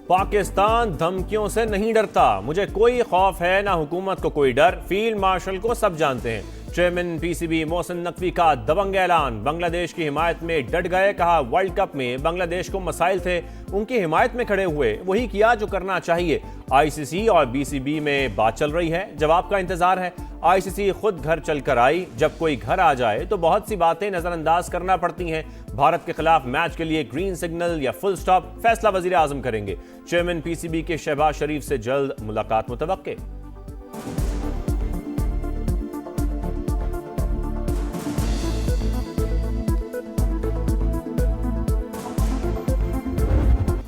पाकिस्तान धमकियों से नहीं डरता, मुझे कोई खौफ है ना हुकूमत को कोई डर, फील्ड मार्शल को सब जानते हैं। चेयरमैन पीसीबी मोहसिन नकवी का दबंग ऐलान, बांग्लादेश की हिमायत में डट गए, कहा वर्ल्ड कप में बांग्लादेश को मसाइल थे, उनकी हिमायत में खड़े हुए, वही किया जो करना चाहिए। आईसीसी और बीसीबी में बात चल रही है, जवाब का इंतजार है। आईसीसी खुद घर चलकर आई, जब कोई घर आ जाए तो बहुत सी बातें नजरअंदाज करना पड़ती हैं। भारत के खिलाफ मैच के लिए ग्रीन सिग्नल या फुल स्टॉप, फैसला वजीर आजम करेंगे। चेयरमैन पीसीबी के शहबाज शरीफ से जल्द मुलाकात मुतवक्के।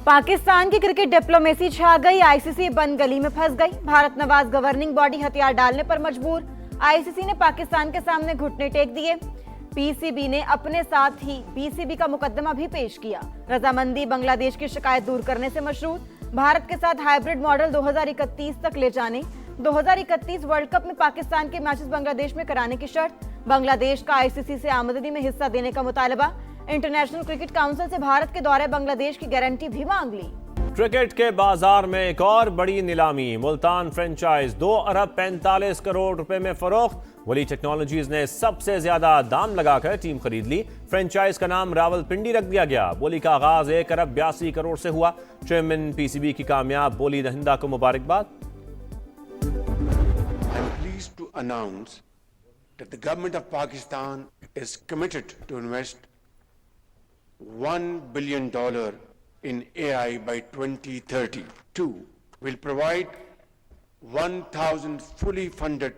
पाकिस्तान की क्रिकेट डिप्लोमेसी छा गई, आईसीसी बंद गली में फंस गई। भारत नवाज गवर्निंग बॉडी हथियार डालने पर मजबूर, आईसीसी ने पाकिस्तान के सामने घुटने टेक दिए। पीसीबी ने अपने साथ ही बीसीबी का मुकदमा भी पेश किया। रजामंदी बांग्लादेश की शिकायत दूर करने से मशरूत, भारत के साथ हाइब्रिड मॉडल 2031 तक ले जाने, 2031 वर्ल्ड कप में पाकिस्तान के मैचेस बांग्लादेश में कराने की शर्त, बांग्लादेश का आईसीसी से आमदनी में हिस्सा देने का मुतालबा, इंटरनेशनल क्रिकेट काउंसिल से भारत के दौरे बांग्लादेश की गारंटी भी मांग ली। क्रिकेट के बाजार में एक और बड़ी नीलामी, मुल्तान फ्रेंचाइज 2 अरब 45 करोड़ रुपए में फरोख्त। वली टेक्नोलॉजीज ने सबसे ज्यादा दाम लगाकर टीम खरीद ली। फ्रेंचाइज का नाम रावलपिंडी रख दिया गया। बोली का आगाज 1 अरब 82 करोड़ से हुआ। चेयरमैन पीसीबी की कामयाब बोली दहिंदा को मुबारकबाद। I'm pleased to announce that the government of Pakistan is committed to invest $1 billion in AI by 2030. 2. Will provide 1,000 fully funded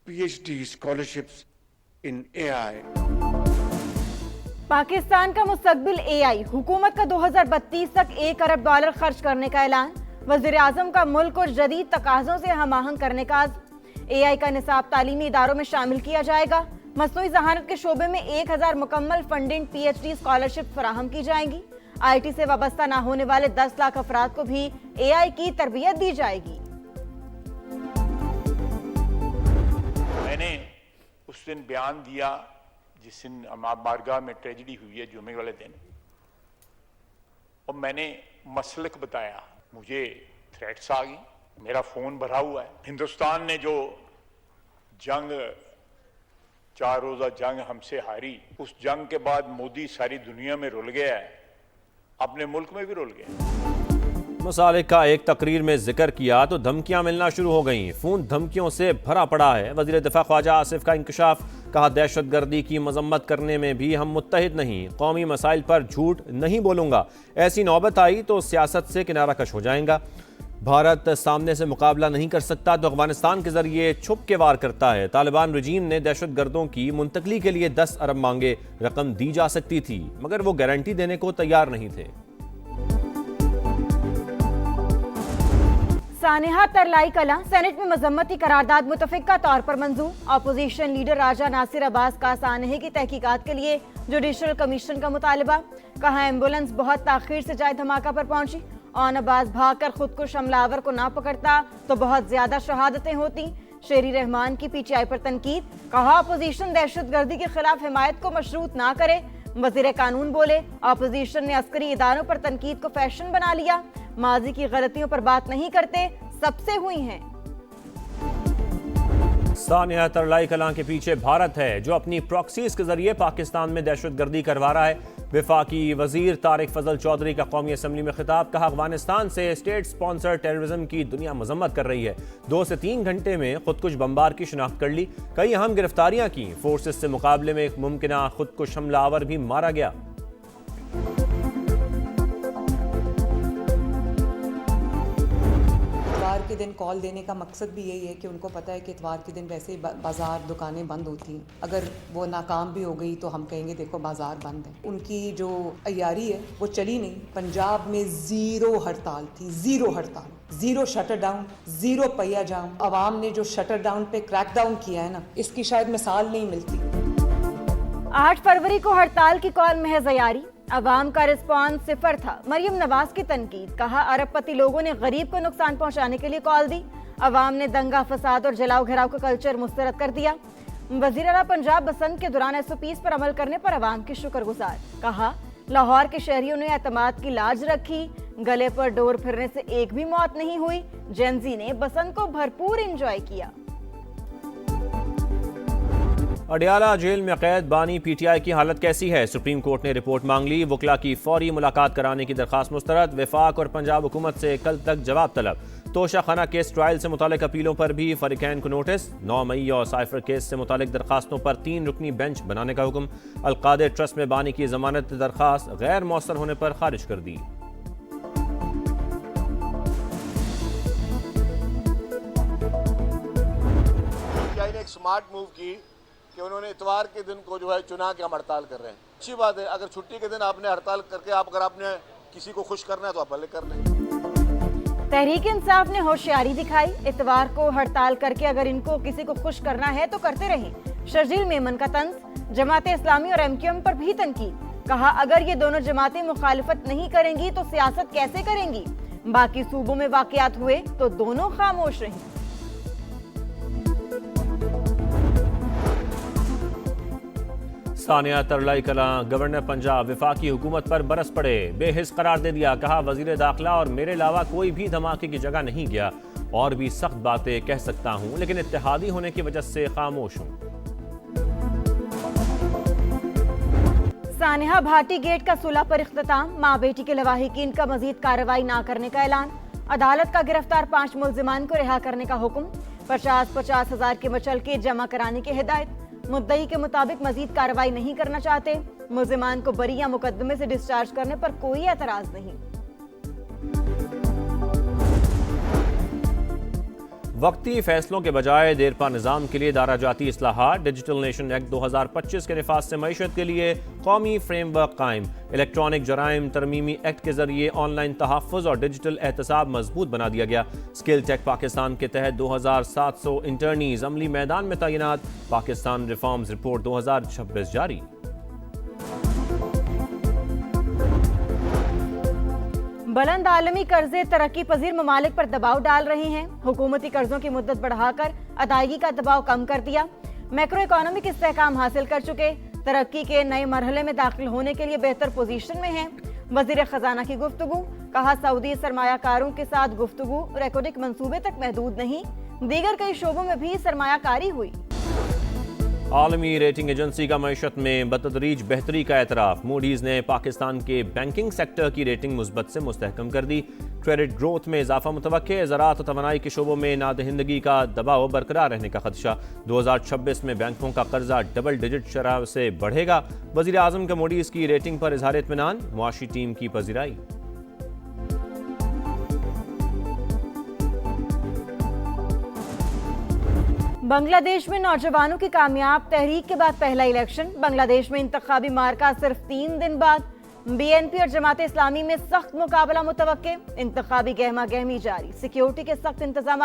PhD scholarships in AI. Pakistan का मुस्तकबिल एआई, हुकूमत का 2032 तक $1 अरब खर्च करने का ऐलान। वजीर आजम का मुल्क को जदीद तकाज़ों से हमआहंग करने का आज़्म। एआई का निसाब तालीमी इदारों में शामिल किया जाएगा। मसनूई ज़हानत के शोबे में 1000 मुकम्मल फंडिंग पीएचडी स्कॉलरशिप फराहम की जाएंगी। आईटी से वाबस्ता ना होने वाले 10 लाख अफराद को भी एआई की तरबियत दी जाएगी। मैंने उस दिन बयान दिया जिस दिन अमाब बारगाह में ट्रेजेडी हुई है जुमे वाले दिन, और मैंने मसलक बताया। मुझे थ्रेट्स आ गई, मेरा फोन भरा हुआ है। हिंदुस्तान ने जो जंग 4 रोजा जंग हमसे हारी, उस जंग के बाद मोदी सारी दुनिया में रुल गया है, अपने मुल्क में भी रुल गया। मुसालिक का एक तकरीर में जिक्र किया तो धमकियां मिलना शुरू हो गईं। फोन धमकियों से भरा पड़ा है। वजीर दिफा ख्वाजा आसिफ का इंकशाफ, कहा दहशतगर्दी की मजम्मत करने में भी हम मुत्तहिद नहीं, कौमी मसाइल पर झूठ नहीं बोलूंगा, ऐसी नौबत आई तो सियासत से किनारा कश हो जाएगा। भारत सामने से मुकाबला नहीं कर सकता तो अफगानिस्तान के जरिए छुप के वार करता है। तालिबान रजीम ने दहशतगर्दों की मुंतकली के लिए 10 अरब मांगे, रकम दी जा सकती थी मगर वो गारंटी देने को तैयार नहीं थे। सानेहा तरलाई कला, सेनेट में मजम्मती करारदाद मुतफिका तौर पर मंजूर। अपोजिशन लीडर राजा नासिर अब्बास का सानेहे की तहकीकात के लिए जुडिशल कमीशन का मुतालबा। कहा एम्बुलेंस बहुत ताखीर से जाए धमाका पर पहुंची, ऑन अब्बास भागकर खुद को हमलावर को ना पकड़ता तो बहुत ज्यादा शहादतें होती। शेरी रहमान की पीटीआई पर तनकीद, कहा अपोजिशन दहशतगर्दी के खिलाफ हिमायत को मशरूत ना करे। वजीर कानून बोले अपोजिशन ने अस्करी इदारों पर तनकीद को फैशन बना लिया, माजी की गलतियों पर बात नहीं करते, सबसे हुई हैं। सानिया तरलाई कलां के पीछे भारत है जो अपनी प्रॉक्सीज के जरिए पाकिस्तान में दहशतगर्दी करवा रहा है। विफाकी वजीर तारिक फजल चौधरी का कौमी असम्बली में खिताब, कहा अफगानिस्तान से स्टेट स्पॉन्सर टेररिज्म की दुनिया मजम्मत कर रही है। 2 से 3 घंटे में खुदकुश बमबार की शिनाख्त कर ली, कई अहम गिरफ्तारियां की। फोर्सेस से मुकाबले में एक मुमकिना खुदकुश हमलावर भी मारा गया। इतवार के दिन कॉल देने का मकसद भी यही है कि उनको पता है कि इतवार के दिन वैसे ही बाजार दुकानें बंद होती हैं। अगर वो नाकाम भी हो गई तो हम कहेंगे देखो बाजार बंद है। उनकी जो अय्यारी है वो चली नहीं। पंजाब में 0 हड़ताल थी, 0 हड़ताल, 0 शटर डाउन, 0 पहिया जाम। अवाम ने जो शटर डाउन पे क्रैक डाउन किया है ना, इसकी शायद मिसाल नहीं मिलती। 8 फरवरी को हड़ताल की कॉल महज अय्यारी, अवाम का रिस्पॉन्स 0 था। मरियम नवाज की तनकीद, कहा अरबपति लोगों ने गरीब को नुकसान पहुंचाने के लिए कॉल दी, अवाम ने दंगा फसाद और जलाओ घिराव का कल्चर मुस्तरद कर दिया। वजीर आला पंजाब बसंत के दौरान एसओपीज पर अमल करने पर अवाम की शुक्रगुजार, कहा लाहौर के शहरियों ने एतमाद की लाज रखी, गले पर डोर फिरने से एक भी मौत नहीं हुई। जेनजी ने बसंत को भरपूर एंजॉय किया। अडयाला जेल में कैद बानी पीटीआई की हालत कैसी है? सुप्रीम कोर्ट ने रिपोर्ट मांग ली। वकला की फौरी मुलाकात कराने की दरखास्त मुस्तरद। वफाक और पंजाब हुकूमत से कल तक जवाब तलब। तोशा खाना केस ट्रायल से मुतालिक अपीलों पर भी फरीकैन को नोटिस। 9 मई और साइफर केस से मुतालिक दरखास्तों पर 3 रुकनी बेंच बनाने का हुक्म। अलकादर ट्रस्ट में बानी की जमानत दरखास्त गैर मौसर होने पर खारिज कर दी। पीटीआई ने एक स्मार्ट मूव की कि उन्होंने इतवार के दिन को जो है चुना के हम हड़ताल कर रहे हैं। अच्छी बात है, अगर छुट्टी के दिन आपने हड़ताल करके अगर आपने किसी को खुश करना है तो आप भले कर लें। तहरीक इंसाफ ने होशियारी दिखाई। इतवार को हड़ताल करके अगर इनको किसी को खुश करना है तो करते रहें। शर्जील मेमन का तंज। जमाते इस्लामी और एमक्यूएम पर भी तनकीद। कहा अगर ये दोनों जमातें मुखालिफत नहीं करेंगी तो सियासत कैसे करेंगी? बाकी सूबों में वाकयात हुए तो दोनों खामोश रहीं। सानिया तरलाई कलां। गवर्नर पंजाब विफाकी हुकूमत पर बरस पड़े। बेहिस करार दे दिया। कहा वजीर दाखिला और मेरे अलावा कोई भी धमाके की जगह नहीं गया। और भी सख्त बातें कह सकता हूं लेकिन इत्तेहादी होने की वजह से खामोश हूं। सानिया भाटी गेट का सुलह पर इख्तिताम। माँ बेटी के लवाहिकीन का मजीद कार्रवाई न करने का ऐलान। अदालत का गिरफ्तार 5 मुल्जिमान को रिहा करने का हुक्म। 50-50 हजार के मचलके जमा कराने की हिदायत। मुद्दई के मुताबिक मजीद कार्रवाई नहीं करना चाहते। मुल्जिमान को बरी या मुकदमे से डिस्चार्ज करने पर कोई एतराज नहीं। वक्ती फैसलों के बजाय देरपा निज़ाम के लिए दारा जाती इस्लाहात। डिजिटल नेशन एक्ट 2025 के नफाज से मईशत के लिए कौमी फ्रेमवर्क कायम। इलेक्ट्रॉनिक जराइम तरमीमी एक्ट के जरिए ऑनलाइन तहफ़्फ़ुज़ और डिजिटल एहतसाब मजबूत बना दिया गया। स्किल टेक पाकिस्तान के तहत 2700 इंटर्नीज अमली मैदान में तैनात। पाकिस्तान रिफॉर्म्स रिपोर्ट 2026 जारी। बुलंद आलमी कर्जे तरक्की पजीर ममालिक पर दबाव डाल रहे हैं। हुकूमती कर्जों की मुद्दत बढ़ाकर अदायगी का दबाव कम कर दिया। मैक्रो इकोनॉमिक इस्तेहकाम हासिल कर चुके, तरक्की के नए मरहले में दाखिल होने के लिए बेहतर पोजीशन में हैं। वजीर खजाना की गुफ्तगू। कहा सऊदी सरमायाकारों के साथ गुफ्तगू रिकॉर्डिक मंसूबे तक महदूद नहीं, दीगर कई शोबों में भी सरमायाकारी हुई। आलमी रेटिंग एजेंसी का मईशत में बतदरीज बेहतरी का एतराफ़। मूडीज़ ने पाकिस्तान के बैंकिंग सेक्टर की रेटिंग मुस्बत से मुस्तहकम कर दी। क्रेडिट ग्रोथ में इजाफा मुतवक्के। ज़राअत और तवानाई के शोबों में नादहिंदगी का दबाव बरकरार रहने का खदशा। 2026 में बैंकों का कर्जा डबल डिजिट शरह से बढ़ेगा। वज़ीर आज़म का मूडीज़ की रेटिंग पर इजहार इत्मीनान। मुआशी टीम की पजीराई। बांग्लादेश में नौजवानों की कामयाब तहरीक के बाद पहला इलेक्शन। बांग्लादेश में इंतखाबी मार्का सिर्फ 3 दिन बाद। बीएनपी और जमात इस्लामी में सख्त मुकाबला मुतवक्के। इंतखाबी गहमा गहमी जारी। सिक्योरिटी के सख्त इंतजाम।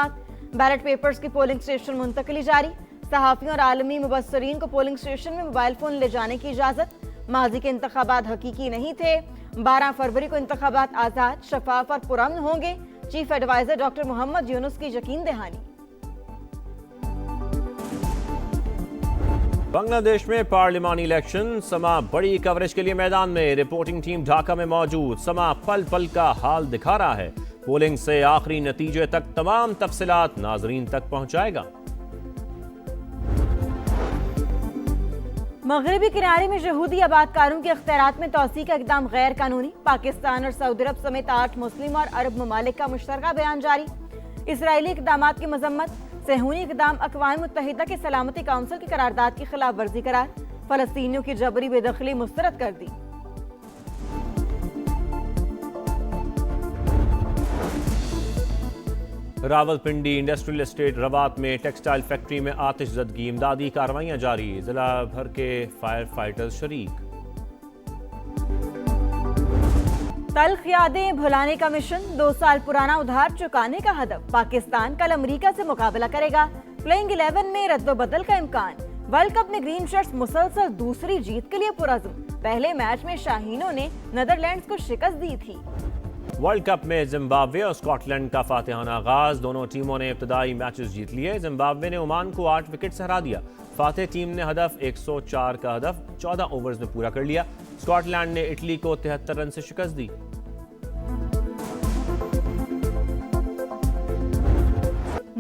बैलेट पेपर्स की पोलिंग स्टेशन मुंतकली जारी। सहाफियों और आलमी मुबस्सरीन को पोलिंग स्टेशन में मोबाइल फोन ले जाने की इजाजत। माजी के इंतखाबात हकीकी नहीं थे। 12 फरवरी को इंतखाबात आजाद, शफाफ और पुरअमन होंगे। Chief adviser doctor Mohammad Yunus की यकीन दहानी। बांग्लादेश में पार्लिमानी इलेक्शन। समा बड़ी कवरेज के लिए मैदान में। रिपोर्टिंग टीम ढाका में मौजूद। समा पल पल का हाल दिखा रहा है। पोलिंग से आखिरी नतीजे तक तमाम तफसीलात नाजरीन तक पहुंचाएगा। मगरबी किनारे में यहूदी आबादकारों के इख्तियारात में तोसी का इकदाम गैर कानूनी। पाकिस्तान और सऊदी अरब समेत 8 मुस्लिम और अरब ममालिक का मुश्तरका बयान जारी। इसराइली इकदामात की मजम्मत। सेहूनी इकदाम अक़वाम मुत्तहिदा के सलामती काउंसिल की करारदाद की खिलाफ वर्जी करार। फलस्तीनियों की जबरी बेदखली मुस्तरद कर दी। रावलपिंडी इंडस्ट्रियल एस्टेट रवात में टेक्सटाइल फैक्ट्री में आतिशज़दगी। इमदादी कार्रवाइयां जारी। जिला भर के फायर फाइटर्स शरीक। तल्ख यादें भुलाने का मिशन। 2 साल पुराना उधार चुकाने का हदफ। पाकिस्तान कल अमेरिका से मुकाबला करेगा। प्लेइंग 11 में रद्दोबदल का इम्कान। वर्ल्ड कप में ग्रीन शर्ट्स मुसलसल दूसरी जीत के लिए पुरअज़्म। पहले मैच में शाहीनों ने नीदरलैंड्स को शिकस्त दी थी। वर्ल्ड कप में जिम्बाब्वे और स्कॉटलैंड का फातिहाना आगाज। दोनों टीमों ने इब्तदाई मैचेस जीत लिए। जिम्बाब्वे ने ओमान को 8 विकेट से हरा दिया। फातिह टीम ने हदफ 104 का हदफ 14 ओवर्स में पूरा कर लिया। स्कॉटलैंड ने इटली को 73 रन से शिकस्त दी।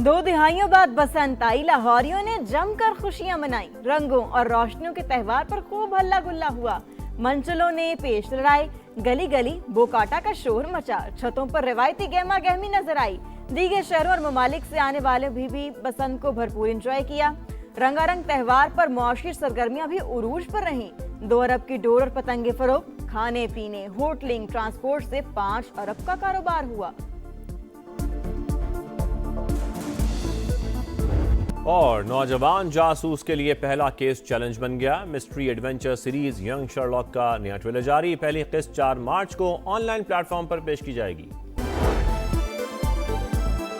2 दिहाइयों बाद बसंत आई, लाहौरियों ने जमकर खुशियां मनाई। रंगों और रोशनियों के त्योहार पर खूब हल्ला गुल्ला हुआ। मंचलों ने पेश लड़ाए, गली गली बोकाटा का शोर मचा। छतों पर रिवायती गहमा गहमी नजर आई। दीगर शहरों और ममालिक से आने वाले भी बसंत को भरपूर एंजॉय किया। रंगारंग त्योहार पर मुआशी सरगर्मियां भी उरूज पर रहीं। 2 अरब की डोर और पतंगे फरोख्त, खाने पीने, होटलिंग, ट्रांसपोर्ट से 5 अरब का कारोबार हुआ। और नौजवान जासूस के लिए पहला केस चैलेंज बन गया। Mystery adventure series young Sherlock का नया ट्रेलर जारी। पहली किस्त 4 मार्च को ऑनलाइन प्लेटफॉर्म पर पेश की जाएगी।